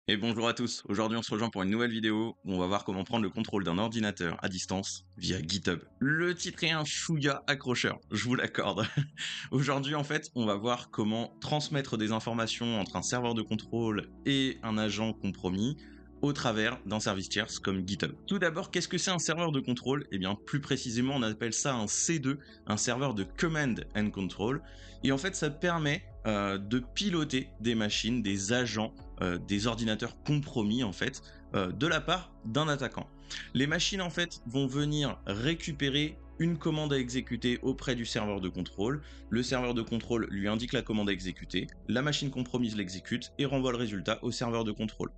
Et bonjour à tous, aujourd'hui on se rejoint pour une nouvelle vidéo où on va voir comment prendre le contrôle d'un ordinateur à distance via GitHub. Le titre est un chouïa accrocheur, je vous l'accorde. Aujourd'hui en fait on va voir comment transmettre des informations entre un serveur de contrôle et un agent compromis au travers d'un service tierce comme GitHub. Tout d'abord, qu'est-ce que c'est un serveur de contrôle? Eh bien plus précisément on appelle ça un C2, un serveur de Command and Control, et en fait ça permet de piloter des machines, des agents, des ordinateurs compromis en fait, de la part d'un attaquant. Les machines en fait vont venir récupérer une commande à exécuter auprès du serveur de contrôle. Le serveur de contrôle lui indique la commande à exécuter, la machine compromise l'exécute et renvoie le résultat au serveur de contrôle.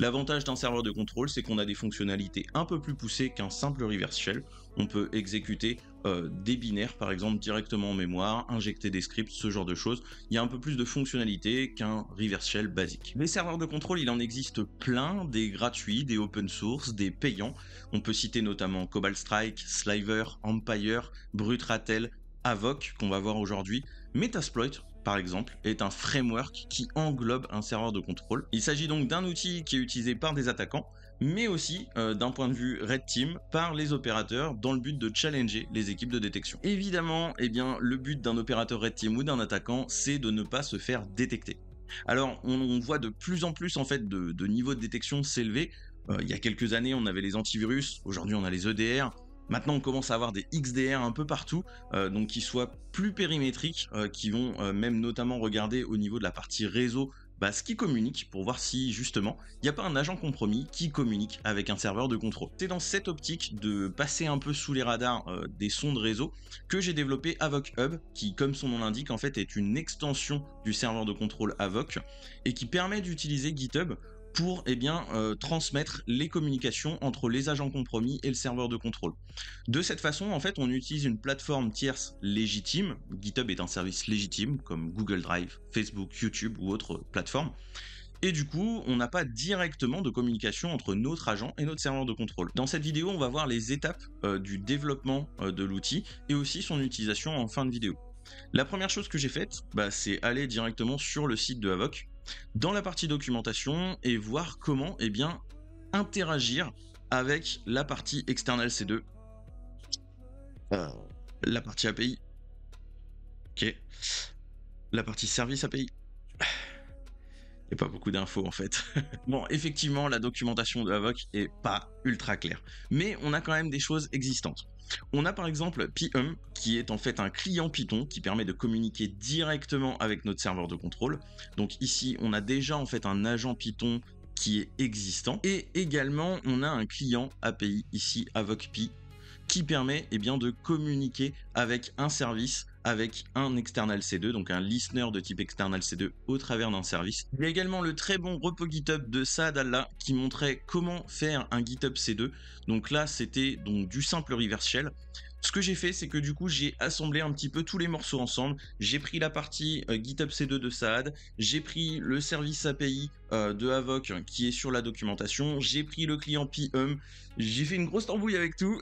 L'avantage d'un serveur de contrôle, c'est qu'on a des fonctionnalités un peu plus poussées qu'un simple reverse shell. On peut exécuter des binaires par exemple directement en mémoire, injecter des scripts, ce genre de choses. Il y a un peu plus de fonctionnalités qu'un reverse shell basique. Les serveurs de contrôle, il en existe plein, des gratuits, des open source, des payants. On peut citer notamment Cobalt Strike, Sliver, Empire, Brutratel, Avoc qu'on va voir aujourd'hui. Metasploit par exemple, est un framework qui englobe un serveur de contrôle. Il s'agit donc d'un outil qui est utilisé par des attaquants, mais aussi d'un point de vue Red Team par les opérateurs dans le but de challenger les équipes de détection. Évidemment, eh bien, le but d'un opérateur Red Team ou d'un attaquant, c'est de ne pas se faire détecter. Alors, on voit de plus en plus en fait de niveaux de détection s'élever. Il y a quelques années, on avait les antivirus, aujourd'hui on a les EDR. Maintenant, on commence à avoir des XDR un peu partout, donc qui soient plus périmétriques, qui vont même notamment regarder au niveau de la partie réseau ce qui communique pour voir si justement il n'y a pas un agent compromis qui communique avec un serveur de contrôle. C'est dans cette optique de passer un peu sous les radars des sondes réseau que j'ai développé Avoc Hub, qui comme son nom l'indique en fait est une extension du serveur de contrôle Avoc et qui permet d'utiliser GitHub pour transmettre les communications entre les agents compromis et le serveur de contrôle. De cette façon, en fait, on utilise une plateforme tierce légitime. GitHub est un service légitime, comme Google Drive, Facebook, YouTube ou autres plateformes. Et du coup, on n'a pas directement de communication entre notre agent et notre serveur de contrôle. Dans cette vidéo, on va voir les étapes du développement de l'outil et aussi son utilisation en fin de vidéo. La première chose que j'ai faite, c'est aller directement sur le site de Avoc, dans la partie documentation et voir comment interagir avec la partie external C2, la partie API, ok, la partie service API. Il n'y a pas beaucoup d'infos en fait. Bon, effectivement, la documentation de Avoc est pas ultra claire, mais on a quand même des choses existantes. On a par exemple PyHum, qui est en fait un client Python qui permet de communiquer directement avec notre serveur de contrôle. Donc ici, on a déjà en fait un agent Python qui est existant. Et également, on a un client API ici, AvocPy, qui permet de communiquer avec un service, avec un external C2, donc un listener de type external C2 au travers d'un service. Il y a également le très bon repo GitHub de Saad Allah qui montrait comment faire un GitHub C2. Donc là, c'était donc du simple reverse shell. Ce que j'ai fait, c'est que du coup, j'ai assemblé un petit peu tous les morceaux ensemble. J'ai pris la partie GitHub C2 de Saad, j'ai pris le service API de Avoc qui est sur la documentation, j'ai pris le client PyHum, j'ai fait une grosse tambouille avec tout,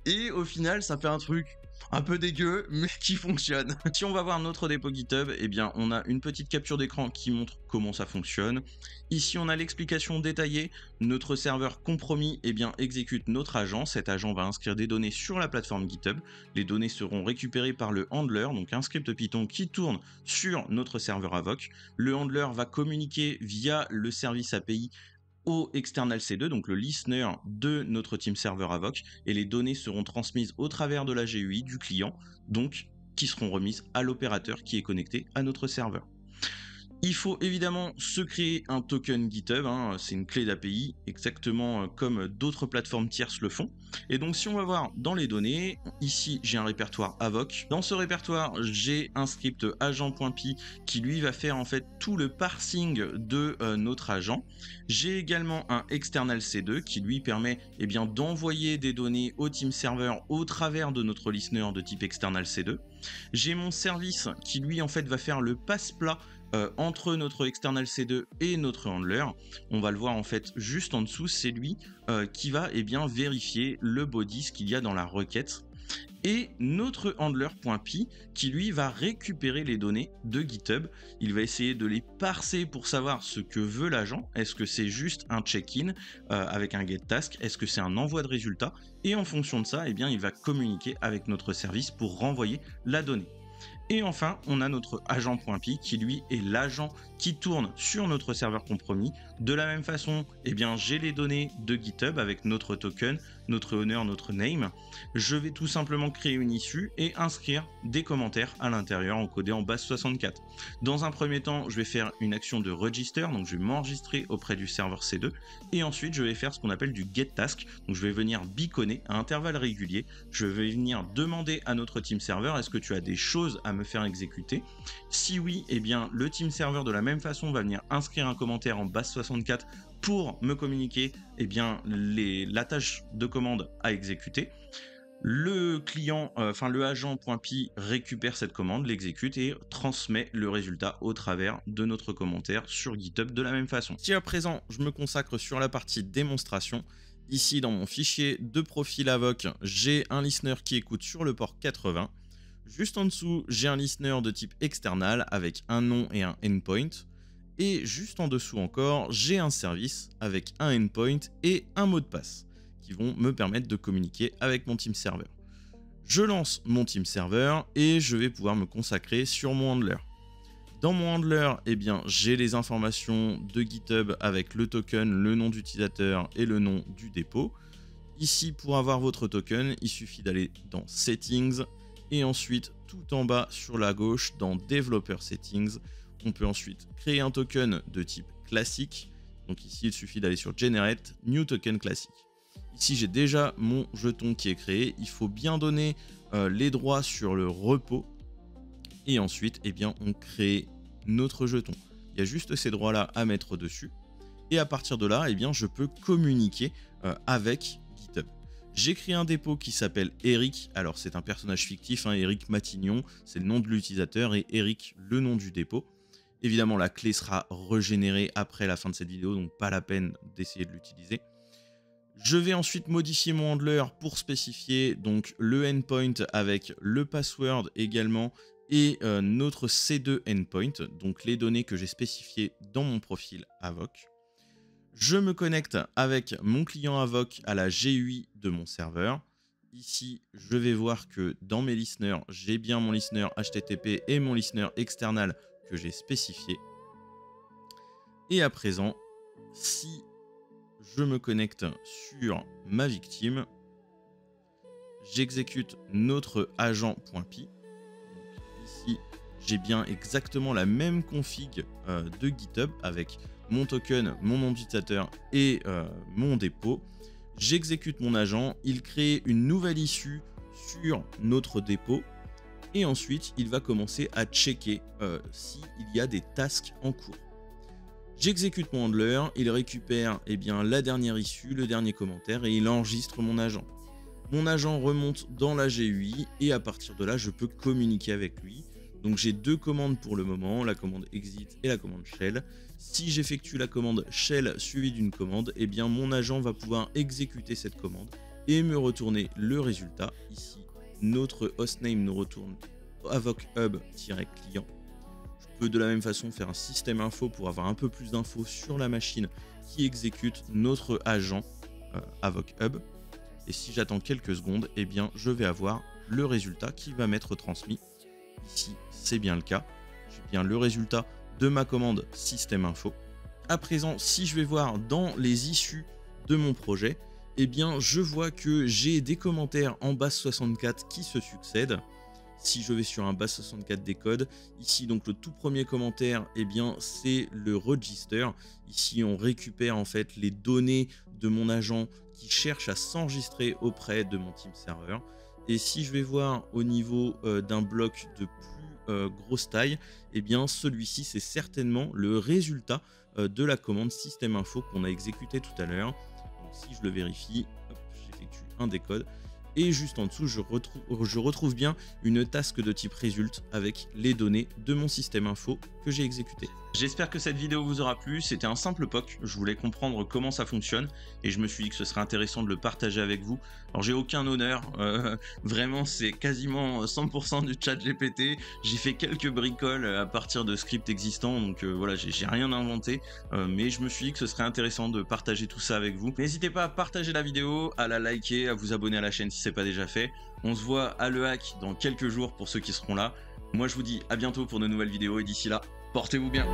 et au final, ça fait un truc un peu dégueu, mais qui fonctionne. Si on va voir notre dépôt GitHub, on a une petite capture d'écran qui montre comment ça fonctionne. Ici, on a l'explication détaillée. Notre serveur compromis, exécute notre agent. Cet agent va inscrire des données sur la plateforme GitHub. Les données seront récupérées par le handler, donc un script Python qui tourne sur notre serveur Avoc. Le handler va communiquer via le service API au external C2, donc le listener de notre team serveur Avoc, et les données seront transmises au travers de la GUI du client, donc qui seront remises à l'opérateur qui est connecté à notre serveur. Il faut évidemment se créer un token GitHub, c'est une clé d'API, exactement comme d'autres plateformes tierces le font. Et donc si on va voir dans les données, ici j'ai un répertoire Avoc. Dans ce répertoire, j'ai un script agent.py qui lui va faire en fait tout le parsing de notre agent. J'ai également un external C2 qui lui permet d'envoyer des données au team server au travers de notre listener de type external C2. J'ai mon service qui lui en fait va faire le passe-plat entre notre external C2 et notre handler. On va le voir en fait juste en dessous, c'est lui qui va vérifier le body, ce qu'il y a dans la requête. Et notre handler.py qui lui va récupérer les données de GitHub. Il va essayer de les parser pour savoir ce que veut l'agent. Est-ce que c'est juste un check-in avec un get task? Est-ce que c'est un envoi de résultats? Et en fonction de ça, eh bien, il va communiquer avec notre service pour renvoyer la donnée. Et enfin, on a notre agent.py qui lui est l'agent qui tourne sur notre serveur compromis. De la même façon, eh bien, j'ai les données de GitHub avec notre token, notre owner, notre name. Je vais tout simplement créer une issue et inscrire des commentaires à l'intérieur encodés en base 64. Dans un premier temps, je vais faire une action de register, donc je vais m'enregistrer auprès du serveur C2 et ensuite je vais faire ce qu'on appelle du get task. Donc je vais venir beaconner à intervalles réguliers. Je vais venir demander à notre team server, est-ce que tu as des choses à me faire exécuter? Si oui, eh bien le team server de la même façon va venir inscrire un commentaire en base 64 pour me communiquer eh bien, la tâche de commande à exécuter. Le client, le agent.py récupère cette commande, l'exécute et transmet le résultat au travers de notre commentaire sur GitHub de la même façon. Si à présent je me consacre sur la partie démonstration, ici dans mon fichier de profil Avoc, j'ai un listener qui écoute sur le port 80. Juste en dessous, j'ai un listener de type external avec un nom et un endpoint. Et juste en dessous encore, j'ai un service avec un endpoint et un mot de passe qui vont me permettre de communiquer avec mon team server. Je lance mon team server et je vais pouvoir me consacrer sur mon handler. Dans mon handler, eh bien, j'ai les informations de GitHub avec le token, le nom d'utilisateur et le nom du dépôt. Ici, pour avoir votre token, il suffit d'aller dans Settings et ensuite tout en bas sur la gauche dans Developer Settings. On peut ensuite créer un token de type classique. Donc ici, il suffit d'aller sur Generate, New Token classique. Ici, j'ai déjà mon jeton qui est créé. Il faut bien donner les droits sur le repos. Et ensuite, eh bien, on crée notre jeton. Il y a juste ces droits-là à mettre dessus. Et à partir de là, eh bien, je peux communiquer avec GitHub. J'ai créé un dépôt qui s'appelle Eric. Alors, c'est un personnage fictif, hein, Eric Matignon. C'est le nom de l'utilisateur et Eric, le nom du dépôt. Évidemment, la clé sera régénérée après la fin de cette vidéo, donc pas la peine d'essayer de l'utiliser. Je vais ensuite modifier mon handler pour spécifier donc le endpoint avec le password également et notre C2 endpoint, donc les données que j'ai spécifiées dans mon profil Avoc. Je me connecte avec mon client Avoc à la GUI de mon serveur. Ici, je vais voir que dans mes listeners, j'ai bien mon listener HTTP et mon listener external que j'ai spécifié. Et à présent, si je me connecte sur ma victime, j'exécute notre agent.py. Ici, j'ai bien exactement la même config de GitHub avec mon token, mon nom d'utilisateur et mon dépôt. J'exécute mon agent, il crée une nouvelle issue sur notre dépôt et ensuite il va commencer à checker s'il y a des tasks en cours. J'exécute mon handler, il récupère bien, la dernière issue, le dernier commentaire et il enregistre mon agent. Mon agent remonte dans la GUI et à partir de là, je peux communiquer avec lui. Donc j'ai deux commandes pour le moment, la commande exit et la commande shell. Si j'effectue la commande shell suivie d'une commande, eh bien mon agent va pouvoir exécuter cette commande et me retourner le résultat. Ici, notre hostname nous retourne Avoc Hub-client. Je peux de la même façon faire un système info pour avoir un peu plus d'infos sur la machine qui exécute notre agent Avoc Hub. Et si j'attends quelques secondes, eh bien je vais avoir le résultat qui va m'être transmis. Ici, c'est bien le cas. J'ai bien le résultat de ma commande système info. À présent, si je vais voir dans les issues de mon projet, eh bien, je vois que j'ai des commentaires en base 64 qui se succèdent. Si je vais sur un base 64 des codes, ici donc le tout premier commentaire, eh bien c'est le register. Ici on récupère en fait les données de mon agent qui cherche à s'enregistrer auprès de mon team server. Et si je vais voir au niveau d'un bloc de plus grosse taille, eh bien celui-ci c'est certainement le résultat de la commande système info qu'on a exécuté tout à l'heure. Donc si je le vérifie, j'effectue un décode. Et juste en dessous, je retrouve bien une task de type result avec les données de mon système info que que j'ai exécuté. J'espère que cette vidéo vous aura plu, c'était un simple POC, je voulais comprendre comment ça fonctionne et je me suis dit que ce serait intéressant de le partager avec vous. Alors j'ai aucun honneur, vraiment c'est quasiment 100% du chat GPT, j'ai fait quelques bricoles à partir de scripts existants, donc voilà, j'ai rien inventé, mais je me suis dit que ce serait intéressant de partager tout ça avec vous. N'hésitez pas à partager la vidéo, à la liker, à vous abonner à la chaîne si c'est pas déjà fait. On se voit à Le Hack dans quelques jours pour ceux qui seront là. Moi je vous dis à bientôt pour de nouvelles vidéos et d'ici là, portez-vous bien.